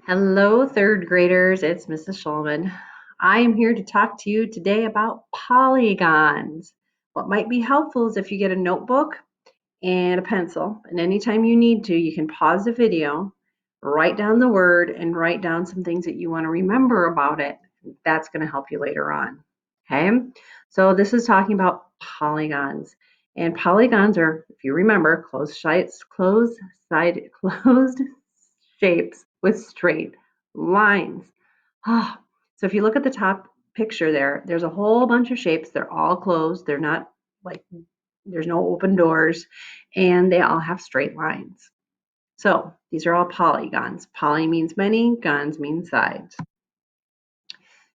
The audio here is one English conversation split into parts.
Hello, third graders. It's Mrs. Schulman. I am here to talk to you today about polygons. What might be helpful is if you get a notebook and a pencil, and anytime you need to, you can pause the video, write down the word, and write down some things that you want to remember about it. That's going to help you later on. Okay, so this is talking about polygons. And polygons are, if you remember, closed shapes with straight lines. So if you look at the top picture there's a whole bunch of shapes. They're all closed. They're not like there's no open doors, and they all have straight lines. So these are all polygons. Poly means many, gons mean sides.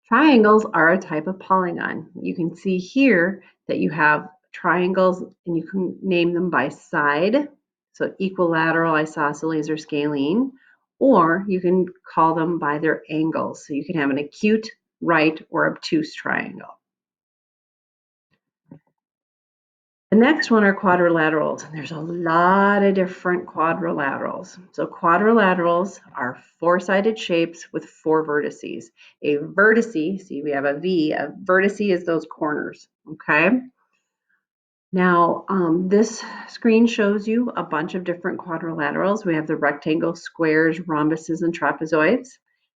Triangles are a type of polygon. You can see here that you have triangles and you can name them by side. So equilateral, isosceles, or scalene, or you can call them by their angles. So you can have an acute, right, or obtuse triangle. The next one are quadrilaterals, and there's a lot of different quadrilaterals. So quadrilaterals are four-sided shapes with four vertices. A vertice, see we have a V, a vertice is those corners, okay? Now, this screen shows you a bunch of different quadrilaterals. We have the rectangles, squares, rhombuses, and trapezoids.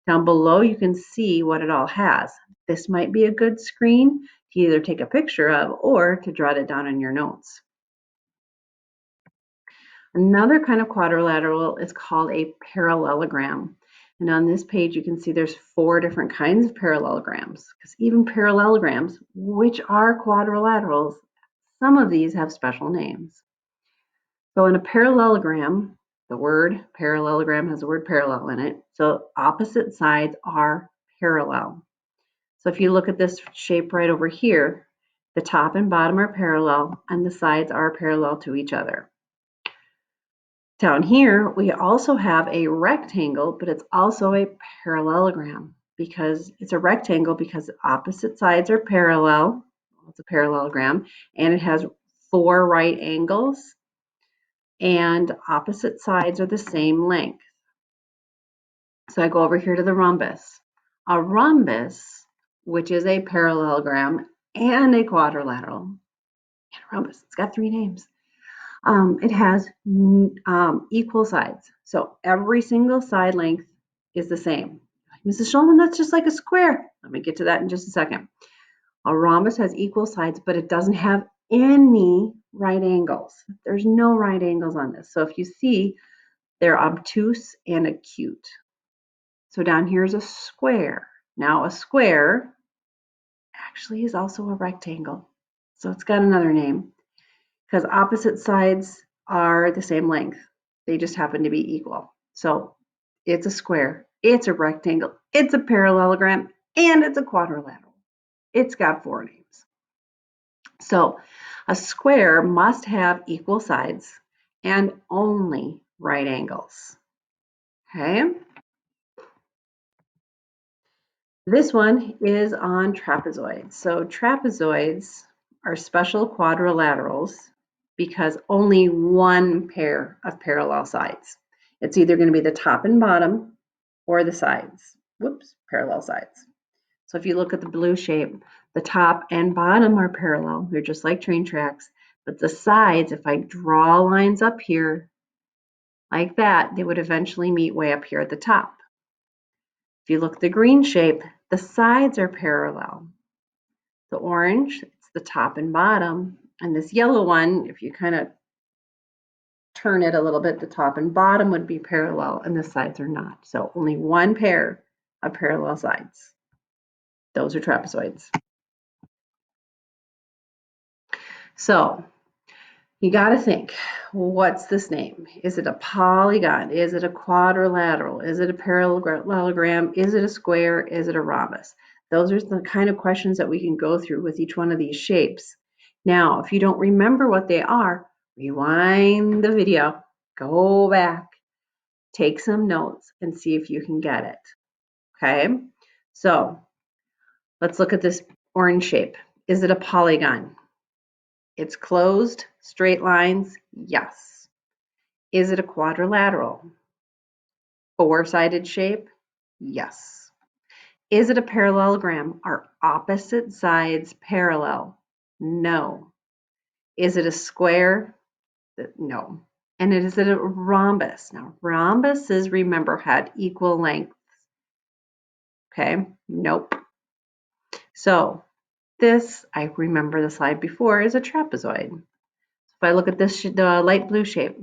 Down below, you can see what it all has. This might be a good screen to either take a picture of or to jot it down in your notes. Another kind of quadrilateral is called a parallelogram. And on this page, you can see there's four different kinds of parallelograms, because even parallelograms, which are quadrilaterals, some of these have special names. So in a parallelogram, the word parallelogram has the word parallel in it. So opposite sides are parallel. So if you look at this shape right over here, the top and bottom are parallel and the sides are parallel to each other. Down here, we also have a rectangle, but it's also a parallelogram because it's a rectangle because opposite sides are parallel. It's a parallelogram, and it has four right angles, and opposite sides are the same length. So I go over here to the rhombus. A rhombus, which is a parallelogram and a quadrilateral, and a rhombus, it's got three names. It has equal sides. So every single side length is the same. Mrs. Schulman, that's just like a square. Let me get to that in just a second. A rhombus has equal sides, but it doesn't have any right angles. There's no right angles on this. So if you see, they're obtuse and acute. So down here is a square. Now a square actually is also a rectangle. So it's got another name because opposite sides are the same length. They just happen to be equal. So it's a square, it's a rectangle, it's a parallelogram, and it's a quadrilateral. It's got four names. So a square must have equal sides and only right angles. Okay. This one is on trapezoids. So trapezoids are special quadrilaterals because only one pair of parallel sides. It's either going to be the top and bottom or the sides. Whoops, parallel sides. So if you look at the blue shape, the top and bottom are parallel. They're just like train tracks. But the sides, if I draw lines up here like that, they would eventually meet way up here at the top. If you look at the green shape, the sides are parallel. The orange, it's the top and bottom. And this yellow one, if you kind of turn it a little bit, the top and bottom would be parallel and the sides are not. So only one pair of parallel sides. Those are trapezoids. So you got to think, what's this name? Is it a polygon? Is it a quadrilateral? Is it a parallelogram? Is it a square? Is it a rhombus? Those are the kind of questions that we can go through with each one of these shapes. Now, if you don't remember what they are, rewind the video, go back, take some notes, and see if you can get it. Okay, so let's look at this orange shape. Is it a polygon? It's closed, straight lines, yes. Is it a quadrilateral? Four-sided shape? Yes. Is it a parallelogram? Are opposite sides parallel? No. Is it a square? No. And is it a rhombus? Now, rhombuses, remember, had equal lengths. Okay, nope. So this, I remember the slide before, is a trapezoid. If I look at this, the light blue shape,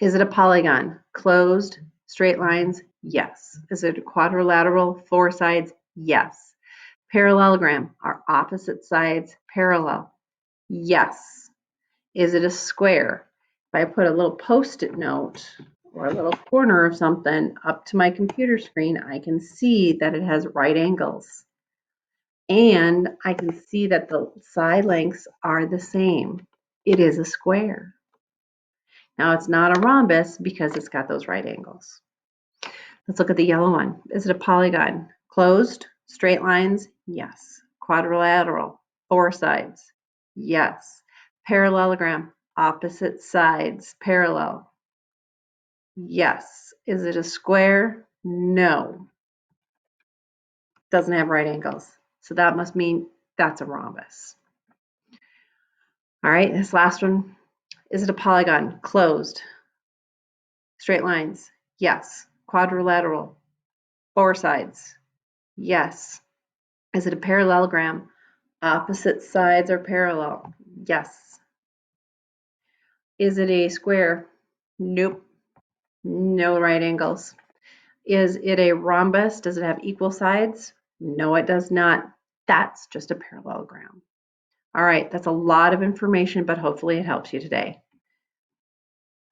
is it a polygon? Closed, straight lines? Yes. Is it a quadrilateral, 4 sides? Yes. Parallelogram, are opposite sides parallel? Yes. Is it a square? If I put a little post-it note or a little corner of something up to my computer screen, I can see that it has right angles. And I can see that the side lengths are the same. It is a square. Now it's not a rhombus because it's got those right angles. Let's look at the yellow one. Is it a polygon? Closed, straight lines? Yes. Quadrilateral, 4 sides? Yes. Parallelogram, opposite sides parallel? Yes. Is it a square? No. Doesn't have right angles. So that must mean that's a rhombus. All right, this last one. Is it a polygon? Closed. Straight lines? Yes. Quadrilateral? 4 sides? Yes. Is it a parallelogram? Opposite sides are parallel? Yes. Is it a square? Nope. No right angles. Is it a rhombus? Does it have equal sides? No, it does not. That's just a parallelogram. All right, that's a lot of information, but hopefully it helps you today.